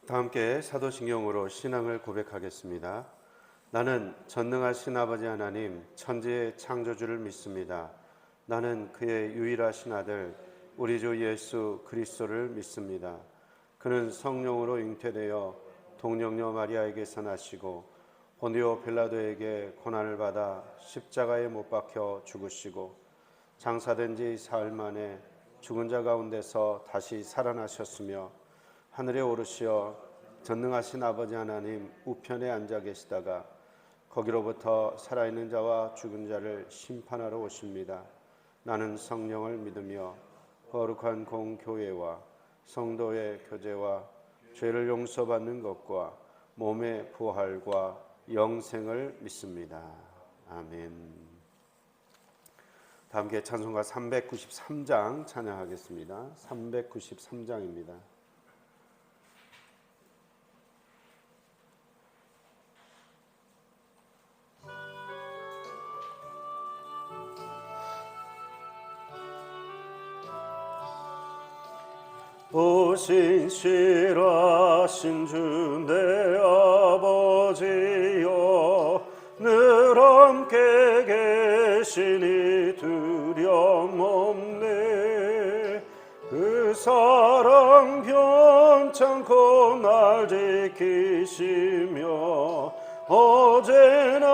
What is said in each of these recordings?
다 함께 사도신경으로 신앙을 고백하겠습니다. 나는 전능하신 아버지 하나님 천지의 창조주를 믿습니다. 나는 그의 유일하신 아들 우리 주 예수 그리스도를 믿습니다. 그는 성령으로 잉태되어 동정녀 마리아에게서 나시고 본디오 빌라도에게 고난을 받아 십자가에 못 박혀 죽으시고 장사된 지 사흘 만에 죽은 자 가운데서 다시 살아나셨으며 하늘에 오르시어 전능하신 아버지 하나님 우편에 앉아 계시다가 거기로부터 살아있는 자와 죽은 자를 심판하러 오십니다. 나는 성령을 믿으며 거룩한 공교회와 성도의 교제와 죄를 용서받는 것과 몸의 부활과 영생을 믿습니다. 아멘. 다 함께 찬송가 393장 찬양하겠습니다. 393장입니다. 신실하신 주 내 아버지여 늘 함께 계시니 두려움 없네. 그 사랑 변찮고 날 지키시며 어제나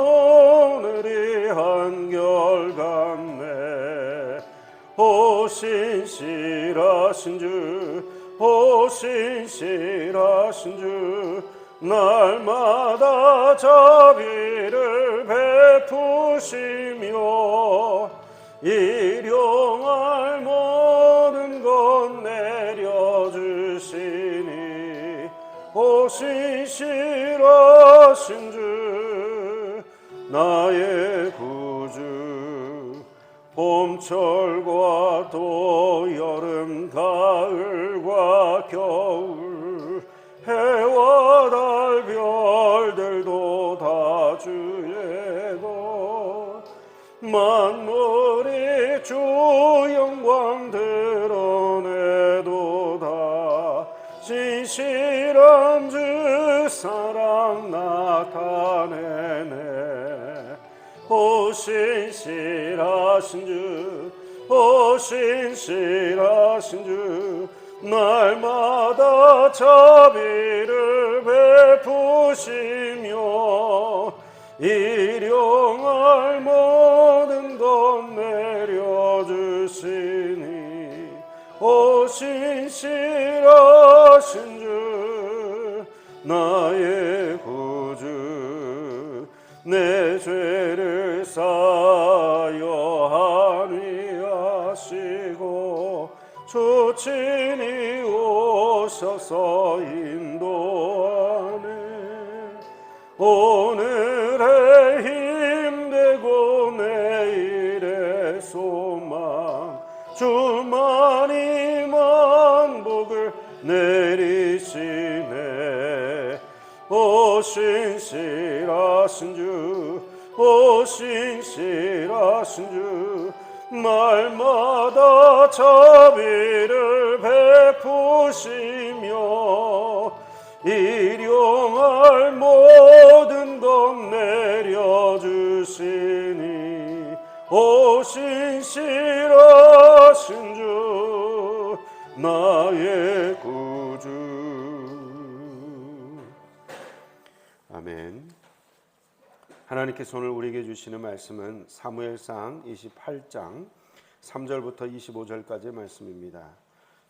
오늘이 한결같네. 신실하신 주, 신실하신 주, 날마다 자비를 베푸시며 일용할 모든 것 내려주시니 신실하신 주, 나의 구주. 봄철과 또 여름 가을과 겨울 해와 달 별들도 다 주의 것 만물이 주 영광 드러내도다. 신실한 주 사랑 나타내네. 신실하신 주, 신실하신 주, 날마다 자비를 베푸시며 일용할 모든 것 내려주시니 신실하신 주, 나의 구주. 내 죄를 사여하니 하시고 주친이 오셔서 인도하네. 오늘의 힘되고 내일의 소망 주만이 만복을 내리시네. 신실하신 주, 신실하신 주, 날마다 자비를 베푸시며 일용할 모든 것 내려주시니 신실하신 주, 나의 구주. 아멘. 하나님께서 오늘 우리에게 주시는 말씀은 사무엘상 28장 3절부터 25절까지의 말씀입니다.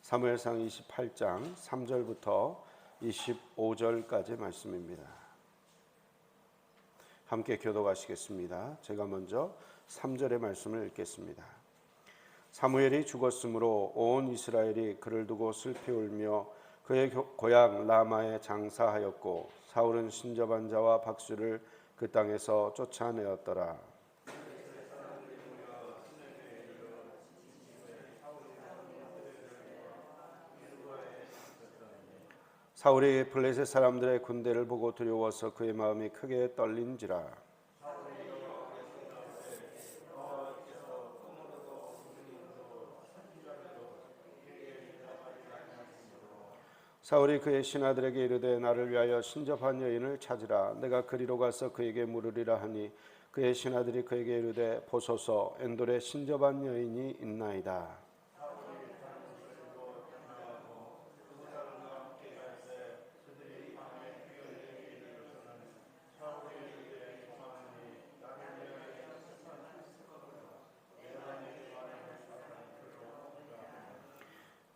사무엘상 28장 3절부터 25절까지의 말씀입니다. 함께 교독하시겠습니다. 제가 먼저 3절의 말씀을 읽겠습니다. 사무엘이 죽었으므로 온 이스라엘이 그를 두고 슬피 울며 그의 고향 라마에 장사하였고 사울은 신접한 자와 박수를 그 땅에서 쫓아내었더라. 사울이 블레셋 사람들의 군대를 보고 두려워서 그의 마음이 크게 떨린지라. 사울이 그의 신하들에게 이르되 나를 위하여 신접한 여인을 찾으라. 내가 그리로 가서 그에게 물으리라 하니 그의 신하들이 그에게 이르되 보소서 엔돌에 신접한 여인이 있나이다.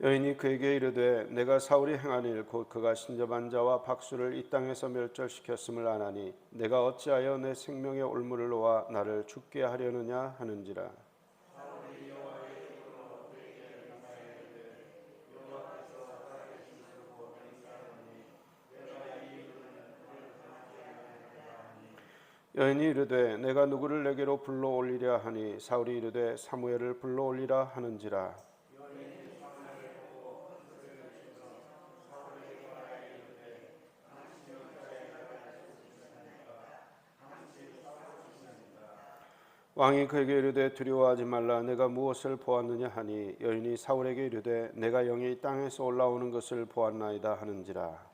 여인이 그에게 이르되 내가 사울이 행한 일 곧 그가 신접한 자와 박수를 이 땅에서 멸절시켰음을 아나니 내가 어찌하여 내 생명의 올무를 놓아 나를 죽게 하려느냐 하는지라. 여인이 이르되 내가 누구를 내게로 불러올리랴 하니 사울이 이르되 사무엘을 불러올리라 하는지라. 왕이 그에게 이르되 두려워하지 말라. 내가 무엇을 보았느냐 하니 여인이 사울에게 이르되 내가 영이 땅에서 올라오는 것을 보았나이다 하는지라.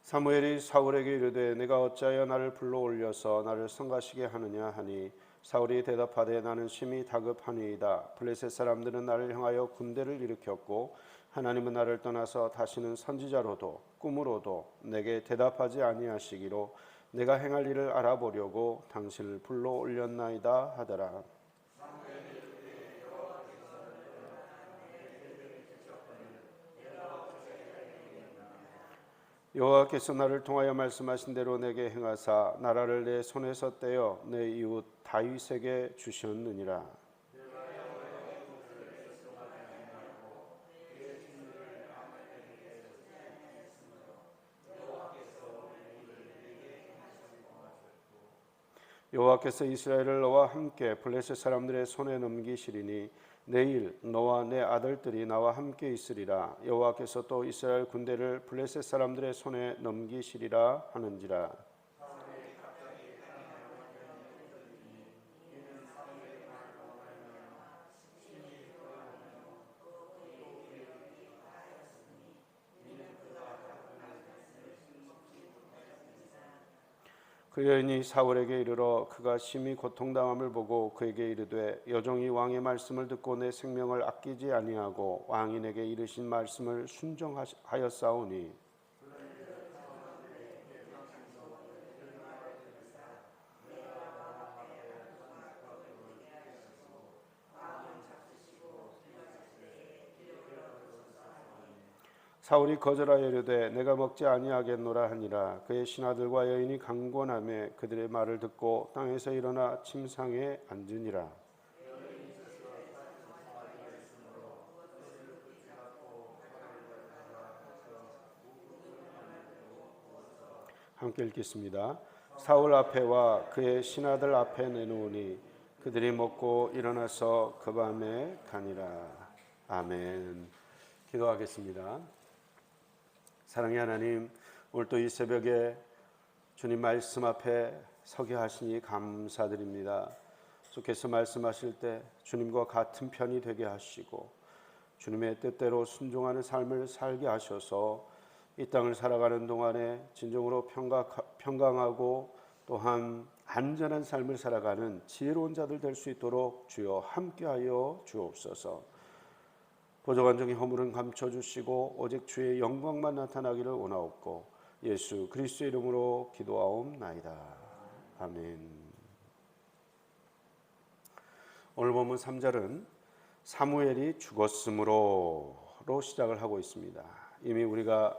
사무엘이 사울에게 이르되 내가 어찌하여 나를 불러올려서 나를 성가시게 하느냐 하니 사울이 대답하되 나는 심히 다급하니이다. 블레셋 사람들은 나를 향하여 군대를 일으켰고 하나님은 나를 떠나서 다시는 선지자로도 꿈으로도 내게 대답하지 아니하시기로 내가 행할 일을 알아보려고 당신을 불러올렸나이다 하더라. 여호와께서 나를 통하여 말씀하신 대로 내게 행하사 나라를 내 손에서 떼어 내 이웃 다윗에게 주셨느니라. 여호와께서 이스라엘을 너와 함께 블레셋 사람들의 손에 넘기시리니 내일 너와 내 아들들이 나와 함께 있으리라. 여호와께서 또 이스라엘 군대를 블레셋 사람들의 손에 넘기시리라 하는지라. 그 여인이 사울에게 이르러 그가 심히 고통당함을 보고 그에게 이르되 여종이 왕의 말씀을 듣고 내 생명을 아끼지 아니하고 왕이 내게 이르신 말씀을 순종하였사오니 사울이 거절하여 이르되 내가 먹지 아니하겠노라 하니라. 그의 신하들과 여인이 강권하며 그들의 말을 듣고 땅에서 일어나 침상에 앉으니라. 함께 읽겠습니다. 사울 앞에와 그의 신하들 앞에 내놓으니 그들이 먹고 일어나서 그 밤에 가니라. 아멘. 기도하겠습니다. 사랑의 하나님, 오늘 또 이 새벽에 주님 말씀 앞에 서게 하시니 감사드립니다. 주께서 말씀하실 때 주님과 같은 편이 되게 하시고 주님의 뜻대로 순종하는 삶을 살게 하셔서 이 땅을 살아가는 동안에 진정으로 평강하고 또한 안전한 삶을 살아가는 지혜로운 자들 될 수 있도록 주여 함께하여 주옵소서. 보좌관중의 허물은 감춰주시고 오직 주의 영광만 나타나기를 원하옵고 예수 그리스도의 이름으로 기도하옵나이다. 아멘. 오늘 본문 3절은 사무엘이 죽었으므로로 시작을 하고 있습니다. 이미 우리가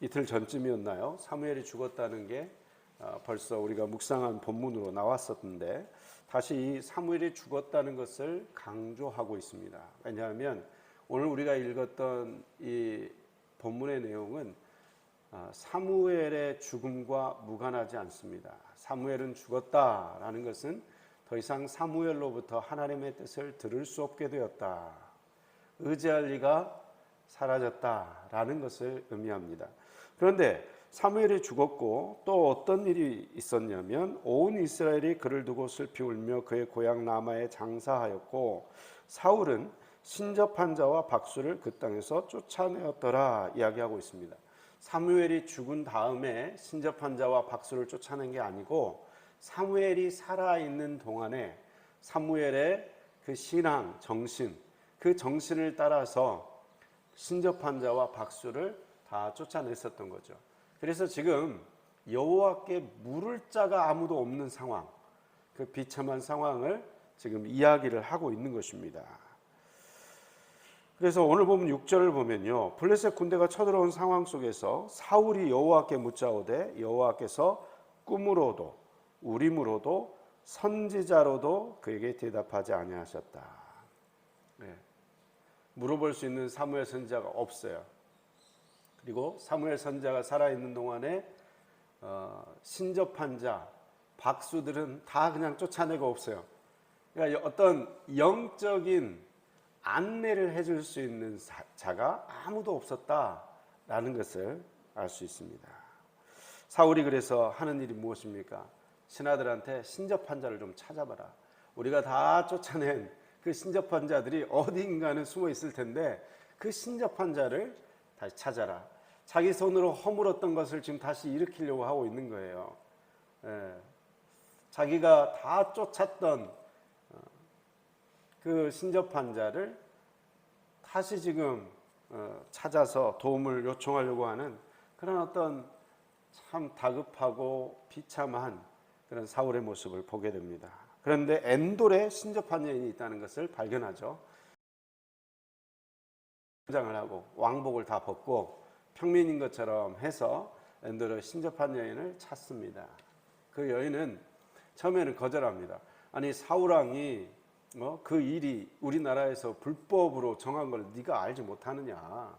이틀 전쯤이었나요? 사무엘이 죽었다는 게 벌써 우리가 묵상한 본문으로 나왔었는데 다시 이 사무엘이 죽었다는 것을 강조하고 있습니다. 왜냐하면 오늘 우리가 읽었던 이 본문의 내용은 사무엘의 죽음과 무관하지 않습니다. 사무엘은 죽었다라는 것은 더 이상 사무엘로부터 하나님의 뜻을 들을 수 없게 되었다. 의지할 리가 사라졌다라는 것을 의미합니다. 그런데 사무엘이 죽었고 또 어떤 일이 있었냐면 온 이스라엘이 그를 두고 슬피 울며 그의 고향 라마에 장사하였고 사울은 신접한 자와 박수를 그 땅에서 쫓아내었더라 이야기하고 있습니다. 사무엘이 죽은 다음에 신접한 자와 박수를 쫓아낸 게 아니고 사무엘이 살아있는 동안에 사무엘의 그 신앙, 정신, 그 정신을 따라서 신접한 자와 박수를 다 쫓아냈었던 거죠. 그래서 지금 여호와께 물을 자가 아무도 없는 상황, 그 비참한 상황을 지금 이야기를 하고 있는 것입니다. 그래서 오늘 보면 6절을 보면요, 블레셋 군대가 쳐들어온 상황 속에서 사울이 여호와께 묻자오되 여호와께서 꿈으로도 우림으로도 선지자로도 그에게 대답하지 아니하셨다. 네. 물어볼 수 있는 사무엘 선지자가 없어요. 그리고 사무엘 선지자가 살아있는 동안에 신접한 자, 박수들은 다 그냥 쫓아내고 없어요. 그러니까 어떤 영적인 안내를 해줄 수 있는 자가 아무도 없었다라는 것을 알 수 있습니다. 사울이 그래서 하는 일이 무엇입니까? 신하들한테 신접한 자를 좀 찾아봐라. 우리가 다 쫓아낸 그 신접한 자들이 어딘가는 숨어 있을 텐데 그 신접한 자를 다시 찾아라. 자기 손으로 허물었던 것을 지금 다시 일으키려고 하고 있는 거예요. 자기가 다 쫓았던 그 신접한 자를 다시 지금 찾아서 도움을 요청하려고 하는 그런 어떤 참 다급하고 비참한 그런 사울의 모습을 보게 됩니다. 그런데 엔돌에 신접한 여인이 있다는 것을 발견하죠. 장을 하고 왕복을 다 벗고 평민인 것처럼 해서 엔돌에 신접한 여인을 찾습니다. 그 여인은 처음에는 거절합니다. 아니 사울왕이 그 일이 우리나라에서 불법으로 정한 걸 네가 알지 못하느냐.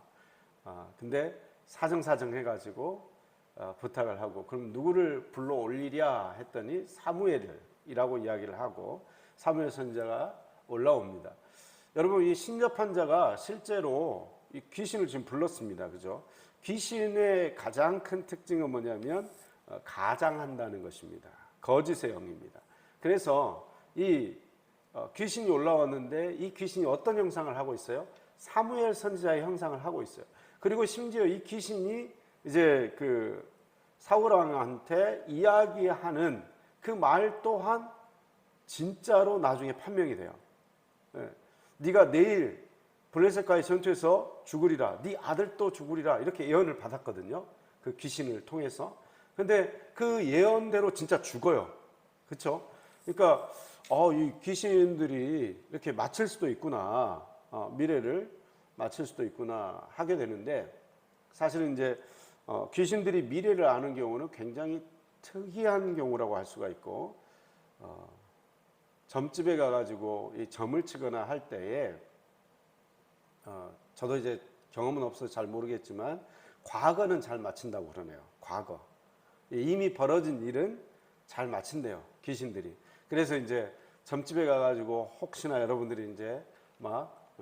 근데 사정사정 해가지고 부탁을 하고 그럼 누구를 불러 올리랴 했더니 사무엘이라고 이야기를 하고 사무엘 선지자가 올라옵니다. 여러분 이 신접한 자가 실제로 이 귀신을 지금 불렀습니다. 그죠? 귀신의 가장 큰 특징은 뭐냐면 가장한다는 것입니다. 거짓의 영입니다. 그래서 이 귀신이 올라왔는데 이 귀신이 어떤 형상을 하고 있어요? 사무엘 선지자의 형상을 하고 있어요. 그리고 심지어 이 귀신이 이제 그 사울 왕한테 이야기하는 그 말 또한 진짜로 나중에 판명이 돼요. 네가 내일 블레셋과의 전투에서 죽으리라. 네 아들도 죽으리라. 이렇게 예언을 받았거든요. 그 귀신을 통해서. 근데 그 예언대로 진짜 죽어요. 그렇죠? 그러니까 이 귀신들이 이렇게 맞힐 수도 있구나. 미래를 맞힐 수도 있구나 하게 되는데 사실은 이제 귀신들이 미래를 아는 경우는 굉장히 특이한 경우라고 할 수가 있고 점집에 가가지고 이 점을 치거나 할 때에 저도 이제 경험은 없어서 잘 모르겠지만 과거는 잘 맞춘다고 그러네요. 과거 이미 벌어진 일은 잘 맞춘대요. 귀신들이. 그래서 이제 점집에 가가지고 혹시나 여러분들이 이제 막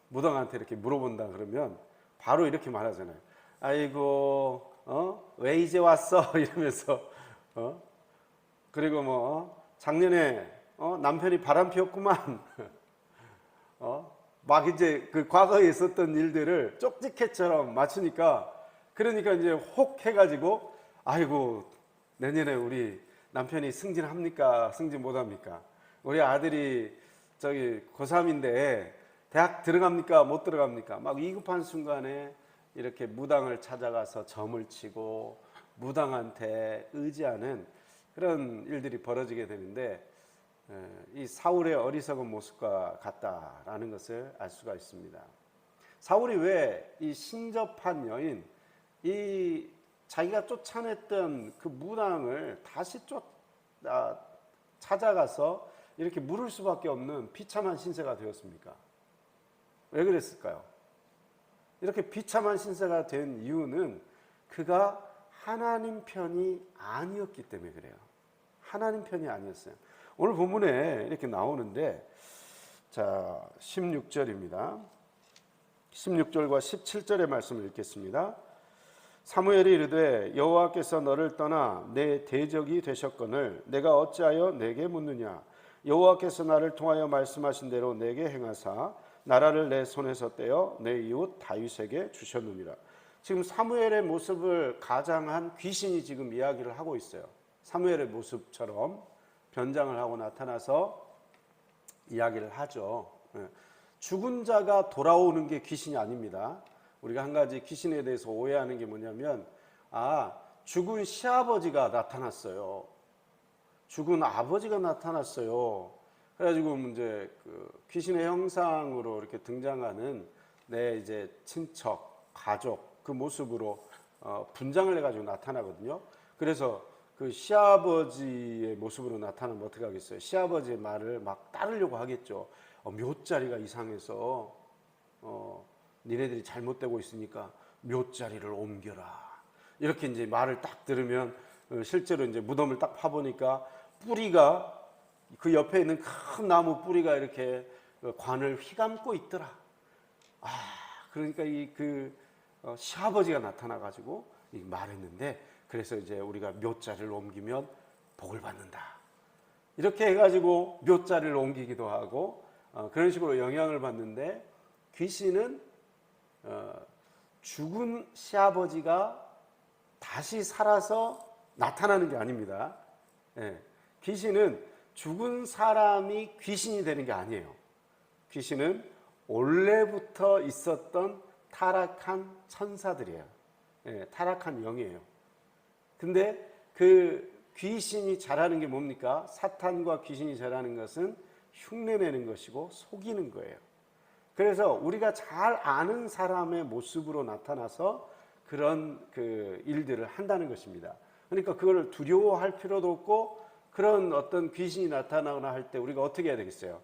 무당한테 이렇게 물어본다 그러면 바로 이렇게 말하잖아요. 아이고 왜 이제 왔어 이러면서 그리고 뭐 작년에 남편이 바람 피웠구만 막 이제 그 과거에 있었던 일들을 쪽지게처럼 맞추니까 그러니까 이제 혹 해가지고 아이고 내년에 우리 남편이 승진합니까 승진 못합니까 우리 아들이 저기 고3인데 대학 들어갑니까 못 들어갑니까 막 위급한 순간에 이렇게 무당을 찾아가서 점을 치고 무당한테 의지하는 그런 일들이 벌어지게 되는데 이 사울의 어리석은 모습과 같다라는 것을 알 수가 있습니다. 사울이 왜 이 신접한 여인, 이 자기가 쫓아냈던 그 무당을 다시 찾아가서 이렇게 물을 수밖에 없는 비참한 신세가 되었습니까? 왜 그랬을까요? 이렇게 비참한 신세가 된 이유는 그가 하나님 편이 아니었기 때문에 그래요. 하나님 편이 아니었어요. 오늘 본문에 이렇게 나오는데 자 16절입니다. 16절과 17절의 말씀을 읽겠습니다. 사무엘이 이르되 여호와께서 너를 떠나 내 대적이 되셨거늘 내가 어찌하여 내게 묻느냐. 여호와께서 나를 통하여 말씀하신 대로 내게 행하사 나라를 내 손에서 떼어 내 이웃 다윗에게 주셨느니라. 지금 사무엘의 모습을 가장한 귀신이 지금 이야기를 하고 있어요. 사무엘의 모습처럼 변장을 하고 나타나서 이야기를 하죠. 죽은 자가 돌아오는 게 귀신이 아닙니다. 우리가 한 가지 귀신에 대해서 오해하는 게 뭐냐면, 죽은 시아버지가 나타났어요. 죽은 아버지가 나타났어요. 그래가지고 이제 그 귀신의 형상으로 이렇게 등장하는 내 이제 친척, 가족 그 모습으로 분장을 해가지고 나타나거든요. 그래서 그 시아버지의 모습으로 나타나면 어떻게 하겠어요? 시아버지의 말을 막 따르려고 하겠죠. 묘자리가 이상해서 니네들이 잘못되고 있으니까 묘자리를 옮겨라. 이렇게 이제 말을 딱 들으면 실제로 이제 무덤을 딱 파보니까 뿌리가 그 옆에 있는 큰 나무 뿌리가 이렇게 관을 휘감고 있더라. 그러니까 그 시아버지가 나타나가지고 말했는데, 그래서 이제 우리가 묘자리를 옮기면 복을 받는다. 이렇게 해가지고 묘자리를 옮기기도 하고 그런 식으로 영향을 받는데, 귀신은 죽은 시아버지가 다시 살아서 나타나는 게 아닙니다. 귀신은 죽은 사람이 귀신이 되는 게 아니에요. 귀신은 원래부터 있었던 타락한 천사들이에요. 타락한 영이에요. 근데 그 귀신이 잘하는 게 뭡니까? 사탄과 귀신이 잘하는 것은 흉내내는 것이고 속이는 거예요. 그래서 우리가 잘 아는 사람의 모습으로 나타나서 그런 그 일들을 한다는 것입니다. 그러니까 그걸 두려워할 필요도 없고, 그런 어떤 귀신이 나타나거나 할 때 우리가 어떻게 해야 되겠어요?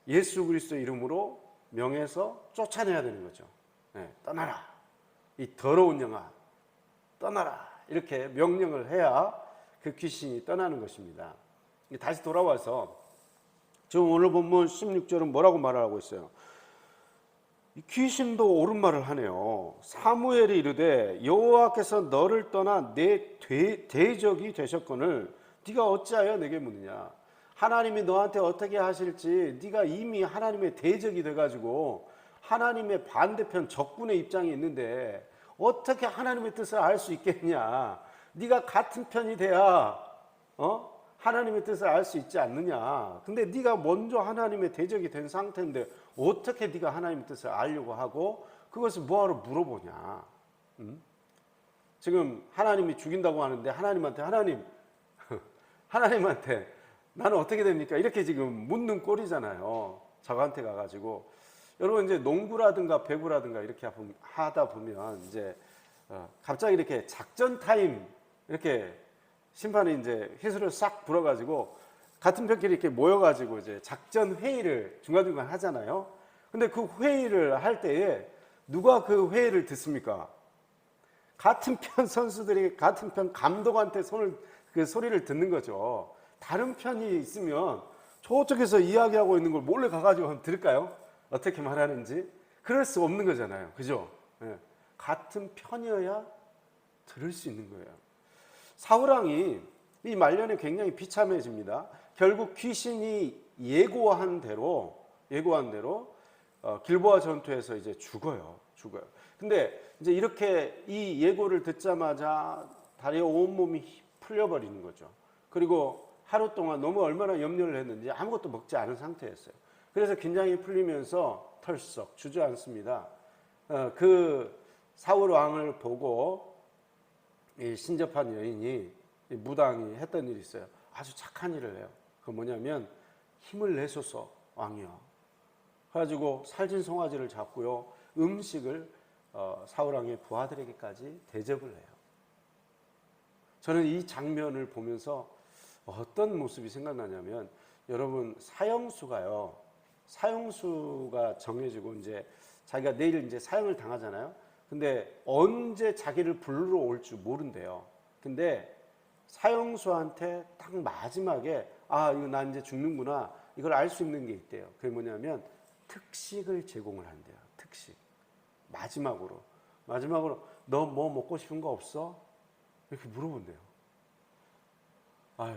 예수 그리스도 이름으로 명해서 쫓아내야 되는 거죠. 떠나라, 이 더러운 영아 떠나라, 이렇게 명령을 해야 그 귀신이 떠나는 것입니다. 다시 돌아와서 지금 오늘 본문 16절은 뭐라고 말하고 있어요? 귀신도 옳은 말을 하네요. 사무엘이 이르되 여호와께서 너를 떠나 내 대적이 되셨거늘 네가 어찌하여 내게 묻느냐. 하나님이 너한테 어떻게 하실지 네가 이미 하나님의 대적이 돼가지고 하나님의 반대편 적군의 입장에 있는데 어떻게 하나님의 뜻을 알 수 있겠냐. 네가 같은 편이 돼야 하나님의 뜻을 알 수 있지 않느냐. 근데 네가 먼저 하나님의 대적이 된 상태인데 어떻게 네가 하나님의 뜻을 알려고 하고 그것을 뭐하러 물어보냐. 지금 하나님이 죽인다고 하는데 하나님한테 나는 어떻게 됩니까? 이렇게 지금 묻는 꼴이잖아요. 저한테 가가지고. 여러분 이제 농구라든가 배구라든가 이렇게 하다 보면 이제 갑자기 이렇게 작전 타임 이렇게 심판이 이제 휘슬을 싹 불어가지고 같은 편끼리 이렇게 모여가지고 이제 작전 회의를 중간중간 하잖아요. 근데 그 회의를 할 때에 누가 그 회의를 듣습니까? 같은 편 선수들이 같은 편 감독한테 그 소리를 듣는 거죠. 다른 편이 있으면 저쪽에서 이야기하고 있는 걸 몰래 가가지고 한번 들을까요? 어떻게 말하는지. 그럴 수 없는 거잖아요. 그죠? 같은 편이어야 들을 수 있는 거예요. 사울왕이 이 말년에 굉장히 비참해집니다. 결국 귀신이 예고한 대로 길보아 전투에서 이제 죽어요. 근데 이제 이렇게 이 예고를 듣자마자 다리에 온몸이 풀려버리는 거죠. 그리고 하루 동안 너무 얼마나 염려를 했는지 아무것도 먹지 않은 상태였어요. 그래서 긴장이 풀리면서 털썩 주저앉습니다. 그 사울 왕을 보고 이 신접한 여인이 무당이 했던 일이 있어요. 아주 착한 일을 해요. 그 뭐냐면 힘을 내소서 왕이여. 그래가지고 살진 송아지를 잡고요. 음식을 사울 왕의 부하들에게까지 대접을 해요. 저는 이 장면을 보면서 어떤 모습이 생각나냐면, 여러분 사형수가 정해지고 이제 자기가 내일 이제 사형을 당하잖아요. 근데 언제 자기를 부르러 올지 모른대요. 근데 사형수한테 딱 마지막에 이거 나 이제 죽는구나, 이걸 알 수 있는 게 있대요. 그게 뭐냐면 특식을 제공을 한대요. 약식. 마지막으로 너 뭐 먹고 싶은 거 없어? 이렇게 물어본대요.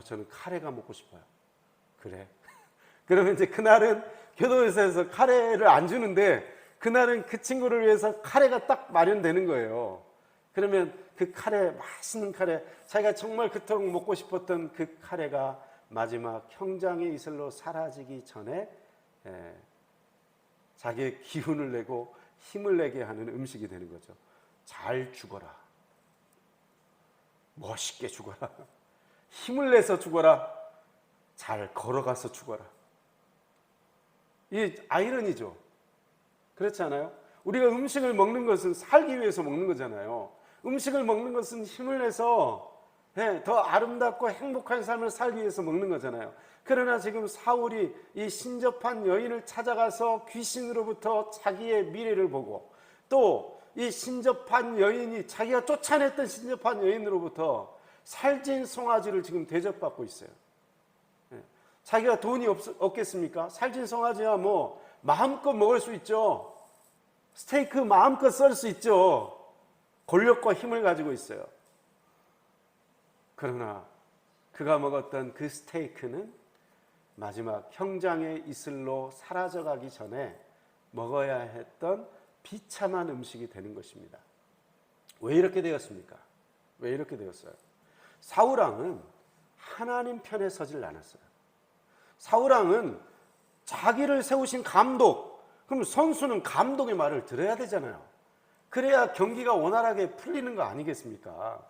저는 카레가 먹고 싶어요. 그래. 그러면 이제 그날은 교도소에서 카레를 안 주는데 그날은 그 친구를 위해서 카레가 딱 마련되는 거예요. 그러면 그 카레, 맛있는 카레, 자기가 정말 그토록 먹고 싶었던 그 카레가 마지막 형장의 이슬로 사라지기 전에 자기의 기운을 내고 힘을 내게 하는 음식이 되는 거죠. 잘 죽어라. 멋있게 죽어라. 힘을 내서 죽어라. 잘 걸어가서 죽어라. 이 아이러니죠. 그렇지 않아요? 우리가 음식을 먹는 것은 살기 위해서 먹는 거잖아요. 음식을 먹는 것은 힘을 내서 더 아름답고 행복한 삶을 살기 위해서 먹는 거잖아요. 그러나 지금 사울이 이 신접한 여인을 찾아가서 귀신으로부터 자기의 미래를 보고 또 이 신접한 여인이 자기가 쫓아냈던 신접한 여인으로부터 살찐 송아지를 지금 대접받고 있어요. 자기가 돈이 없겠습니까? 살찐 송아지야 뭐 마음껏 먹을 수 있죠. 스테이크 마음껏 썰 수 있죠. 권력과 힘을 가지고 있어요. 그러나 그가 먹었던 그 스테이크는 마지막 형장의 이슬로 사라져가기 전에 먹어야 했던 비참한 음식이 되는 것입니다. 왜 이렇게 되었습니까? 왜 이렇게 되었어요? 사울왕은 하나님 편에 서질 않았어요. 사울왕은 자기를 세우신 감독, 그럼 선수는 감독의 말을 들어야 되잖아요. 그래야 경기가 원활하게 풀리는 거 아니겠습니까?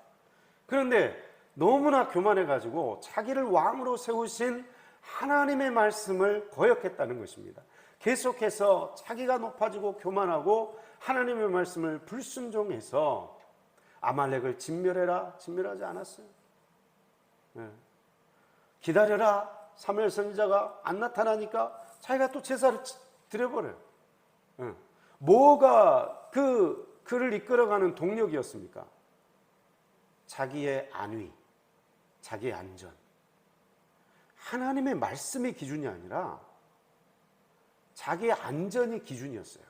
그런데 너무나 교만해가지고 자기를 왕으로 세우신 하나님의 말씀을 거역했다는 것입니다. 계속해서 자기가 높아지고 교만하고 하나님의 말씀을 불순종해서 아말렉을 진멸해라, 진멸하지 않았어요. 기다려라, 사무엘 선지자가 안 나타나니까 자기가 또 제사를 드려버려요. 뭐가 그를 이끌어가는 동력이었습니까? 자기의 안위, 자기의 안전. 하나님의 말씀이 기준이 아니라 자기의 안전이 기준이었어요.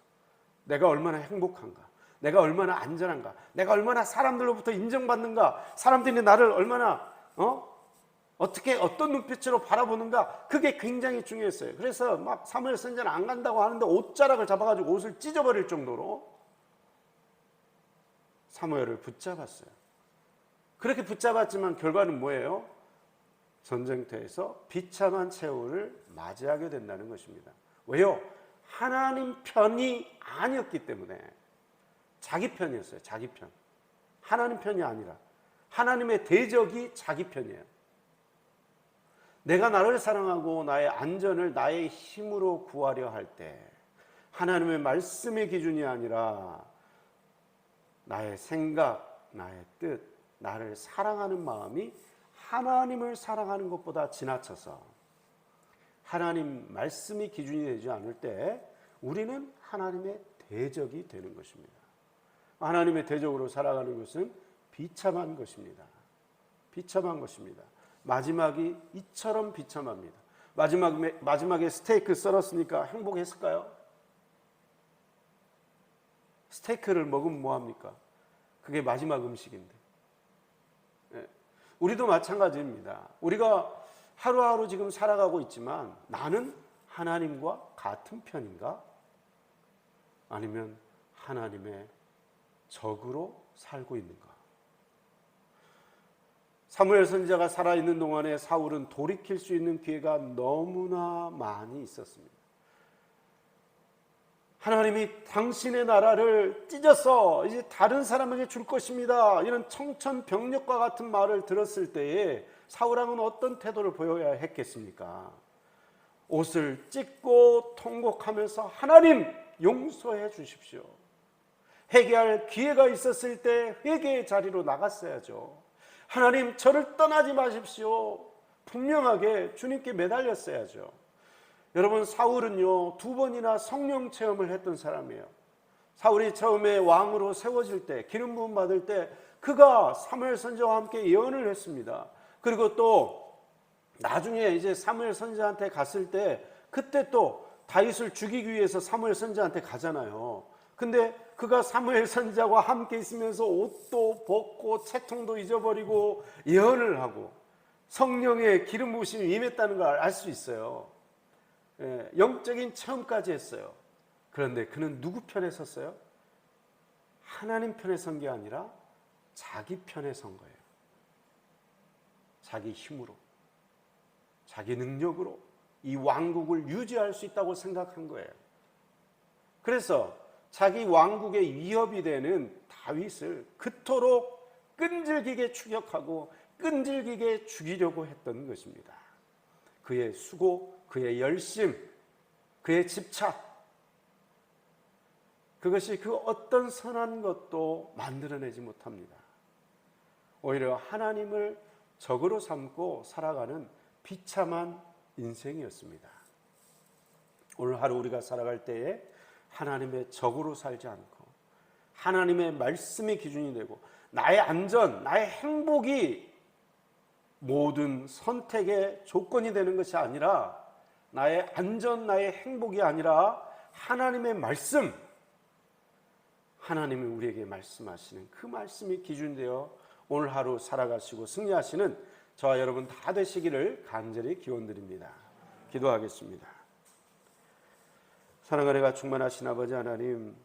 내가 얼마나 행복한가, 내가 얼마나 안전한가, 내가 얼마나 사람들로부터 인정받는가, 사람들이 나를 얼마나 어떻게 어떤 눈빛으로 바라보는가, 그게 굉장히 중요했어요. 그래서 막 사무엘 선지자는 안 간다고 하는데 옷자락을 잡아가지고 옷을 찢어버릴 정도로 사무엘을 붙잡았어요. 그렇게 붙잡았지만 결과는 뭐예요? 전쟁터에서 비참한 최후를 맞이하게 된다는 것입니다. 왜요? 하나님 편이 아니었기 때문에. 자기 편이었어요. 자기 편. 하나님 편이 아니라 하나님의 대적이 자기 편이에요. 내가 나를 사랑하고 나의 안전을 나의 힘으로 구하려 할 때 하나님의 말씀의 기준이 아니라 나의 생각, 나의 뜻, 나를 사랑하는 마음이 하나님을 사랑하는 것보다 지나쳐서 하나님 말씀이 기준이 되지 않을 때 우리는 하나님의 대적이 되는 것입니다. 하나님의 대적으로 살아가는 것은 비참한 것입니다. 비참한 것입니다. 마지막이 이처럼 비참합니다. 마지막에 스테이크 썰었으니까 행복했을까요? 스테이크를 먹으면 뭐합니까? 그게 마지막 음식인데. 우리도 마찬가지입니다. 우리가 하루하루 지금 살아가고 있지만 나는 하나님과 같은 편인가? 아니면 하나님의 적으로 살고 있는가? 사무엘 선지자가 살아있는 동안에 사울은 돌이킬 수 있는 기회가 너무나 많이 있었습니다. 하나님이 당신의 나라를 찢어서 이제 다른 사람에게 줄 것입니다, 이런 청천벽력과 같은 말을 들었을 때에 사울왕은 어떤 태도를 보여야 했겠습니까? 옷을 찢고 통곡하면서 하나님 용서해 주십시오. 회개할 기회가 있었을 때 회개의 자리로 나갔어야죠. 하나님 저를 떠나지 마십시오. 분명하게 주님께 매달렸어야죠. 여러분, 사울은요 2번이나 성령 체험을 했던 사람이에요. 사울이 처음에 왕으로 세워질 때, 기름 부음 받을 때 그가 사무엘 선지자와 함께 예언을 했습니다. 그리고 또 나중에 이제 사무엘 선지자한테 갔을 때 그때 또 다윗을 죽이기 위해서 사무엘 선지자한테 가잖아요. 근데 그가 사무엘 선지자와 함께 있으면서 옷도 벗고 채통도 잊어버리고 예언을 하고 성령의 기름 부으심이 임했다는 걸 알 수 있어요. 영적인 체험까지 했어요. 그런데 그는 누구 편에 섰어요? 하나님 편에 선 게 아니라 자기 편에 선 거예요. 자기 힘으로, 자기 능력으로 이 왕국을 유지할 수 있다고 생각한 거예요. 그래서 자기 왕국의 위협이 되는 다윗을 그토록 끈질기게 추격하고 끈질기게 죽이려고 했던 것입니다. 그의 수고, 그의 열심, 그의 집착, 그것이 그 어떤 선한 것도 만들어내지 못합니다. 오히려 하나님을 적으로 삼고 살아가는 비참한 인생이었습니다. 오늘 하루 우리가 살아갈 때에 하나님의 적으로 살지 않고 하나님의 말씀이 기준이 되고 나의 안전, 나의 행복이 모든 선택의 조건이 되는 것이 아니라 나의 안전, 나의 행복이 아니라 하나님의 말씀, 하나님이 우리에게 말씀하시는 그 말씀이 기준되어 오늘 하루 살아가시고 승리하시는 저와 여러분 다 되시기를 간절히 기원드립니다. 기도하겠습니다. 사랑하는 은혜가 충만하신 아버지 하나님,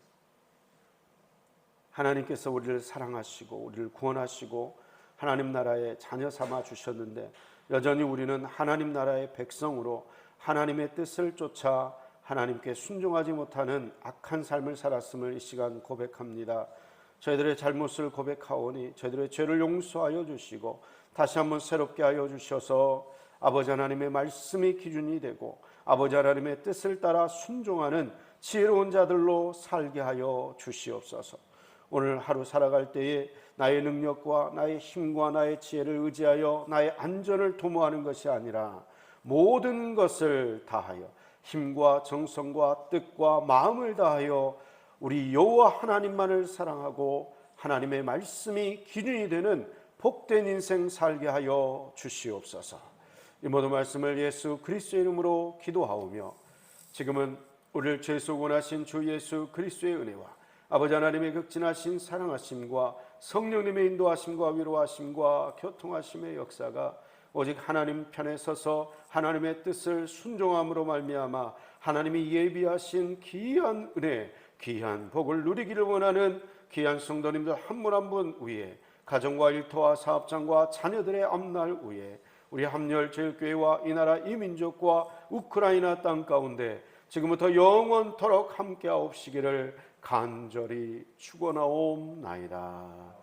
하나님께서 우리를 사랑하시고 우리를 구원하시고 하나님 나라의 자녀 삼아 주셨는데 여전히 우리는 하나님 나라의 백성으로 하나님의 뜻을 쫓아 하나님께 순종하지 못하는 악한 삶을 살았음을 이 시간 고백합니다. 저희들의 잘못을 고백하오니 저희들의 죄를 용서하여 주시고 다시 한번 새롭게 하여 주셔서 아버지 하나님의 말씀이 기준이 되고 아버지 하나님의 뜻을 따라 순종하는 지혜로운 자들로 살게 하여 주시옵소서. 오늘 하루 살아갈 때에 나의 능력과 나의 힘과 나의 지혜를 의지하여 나의 안전을 도모하는 것이 아니라 모든 것을 다하여 힘과 정성과 뜻과 마음을 다하여 우리 여호와 하나님만을 사랑하고 하나님의 말씀이 기준이 되는 복된 인생 살게 하여 주시옵소서. 이 모든 말씀을 예수 그리스도의 이름으로 기도하오며 지금은 우리를 죄속 원하신 주 예수 그리스도의 은혜와 아버지 하나님의 극진하신 사랑하심과 성령님의 인도하심과 위로하심과 교통하심의 역사가 오직 하나님 편에 서서 하나님의 뜻을 순종함으로 말미암아 하나님이 예비하신 귀한 은혜, 귀한 복을 누리기를 원하는 귀한 성도님들 한 분 한 분 위에 가정과 일터와 사업장과 자녀들의 앞날 위에 우리 함열제일교회와 이 나라 이 민족과 우크라이나 땅 가운데 지금부터 영원토록 함께하옵시기를 간절히 축원하옵나이다.